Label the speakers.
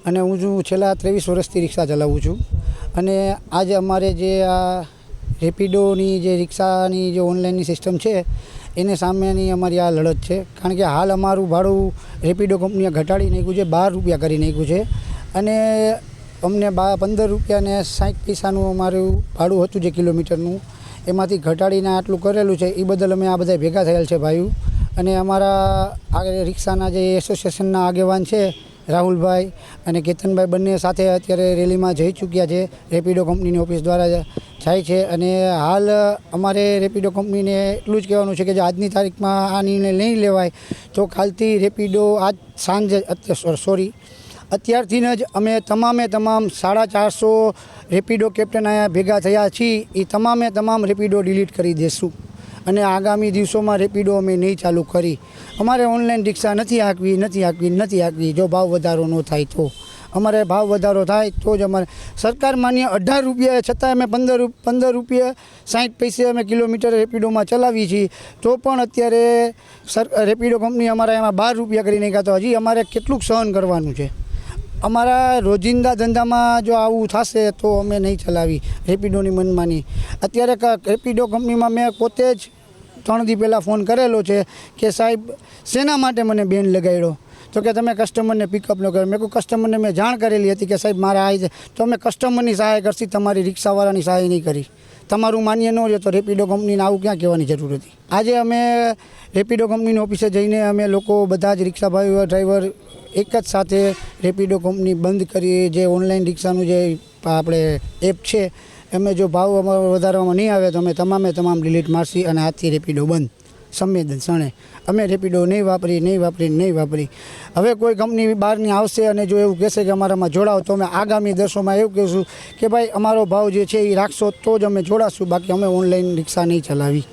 Speaker 1: અને હું છેલ્લા 23 વર્ષથી રિક્ષા ચલાવું છું અને આજે અમારે જે આ રેપિડોની જે રિક્ષાની જે ઓનલાઈનની સિસ્ટમ છે એને સામેની અમારી આ લડત છે, કારણ કે હાલ અમારું ભાડું રેપિડો કંપનીએ ઘટાડી નાખ્યું છે, 12 રૂપિયા કરી નાખ્યું છે અને અમને 15 રૂપિયા ને 60 પૈસાનું અમારું ભાડું હતું જે કિલોમીટરનું, એમાંથી ઘટાડીને આટલું કરેલું છે. એ બદલ અમે આ બધા ભેગા થયેલ છે ભાઈઓ, અને અમારા આ રિક્ષાના જે એસોસિએશનના આગેવાન છે રાહુલભાઈ અને કેતનભાઈ બંને સાથે અત્યારે રેલીમાં જઈ ચૂક્યા છે. રેપિડો કંપનીની ઓફિસ દ્વારા જાય છે અને હાલ અમારે રેપિડો કંપનીને એટલું જ કહેવાનું છે કે જે આજની તારીખમાં આ નિર્ણય નહીં લેવાય તો કાલથી રેપિડો આજ સાંજે અત્યારથી જ અમે તમામ 450 રેપિડો કેપ્ટન અહીંયા ભેગા થયા છીએ. એ તમામ રેપિડો ડિલીટ કરી દેશું અને આગામી દિવસોમાં રેપિડો અમે નહીં ચાલુ કરી. અમારે ઓનલાઈન રિક્ષા નથી હાંકવી જો ભાવ વધારો ન થાય તો. અમારે ભાવ વધારો થાય તો જ અમારે સરકાર માન્ય 18 રૂપિયા છતાં અમે 15 રૂપિયા 60 પૈસે અમે કિલોમીટર રેપિડોમાં ચલાવીએ છીએ, તો પણ અત્યારે રેપિડો કંપની અમારા એમાં 12 રૂપિયા કરી નાખ્યા. તો હજી અમારે કેટલું સહન કરવાનું છે? અમારા રોજિંદા ધંધામાં જો આવું થશે તો અમે નહીં ચલાવી રેપિડોની મનમાની. અત્યારે રેપિડો કંપનીમાં મેં પોતે જ 3 દી પહેલાં ફોન કરેલો છે કે સાહેબ શેના માટે મને બેન લગાડ્યો, તો કે તમે કસ્ટમરને પિકઅપ ન કરો. મેં કોઈ કસ્ટમરને મેં જાણ કરેલી હતી કે સાહેબ મારે આવી જાય તો અમે કસ્ટમરની સહાય કરશી, તમારી રિક્ષાવાળાની સહાય નહીં કરી. તમારું માન્ય ન રહે તો રેપિડો કંપનીને આવું ક્યાં કહેવાની જરૂર હતી? આજે અમે રેપિડો કંપનીની ઓફિસે જઈને અમે લોકો બધા જ રિક્ષાભાઈઓ ડ્રાઈવર એક જ સાથે રેપિડો કંપની બંધ કરી. જે ઓનલાઈન રિક્ષાનું જે આપણે એપ છે એમાં જો ભાવ વધારવામાં નહીં આવે તો અમે તમામ ડિલીટ મારશી અને આજથી રેપિડો બંધ સંવેદન સણે. અમે રેપિડો નહીં વાપરી. હવે કોઈ કંપની બહારની આવશે અને જો એવું કહેશે કે અમારામાં જોડાઓ તો અમે આગામી દિવસોમાં એવું કહીશું કે ભાઈ અમારો ભાવ જે છે એ રાખશો તો જ અમે જોડાશું, બાકી અમે ઓનલાઈન રિક્ષા નહીં ચલાવી.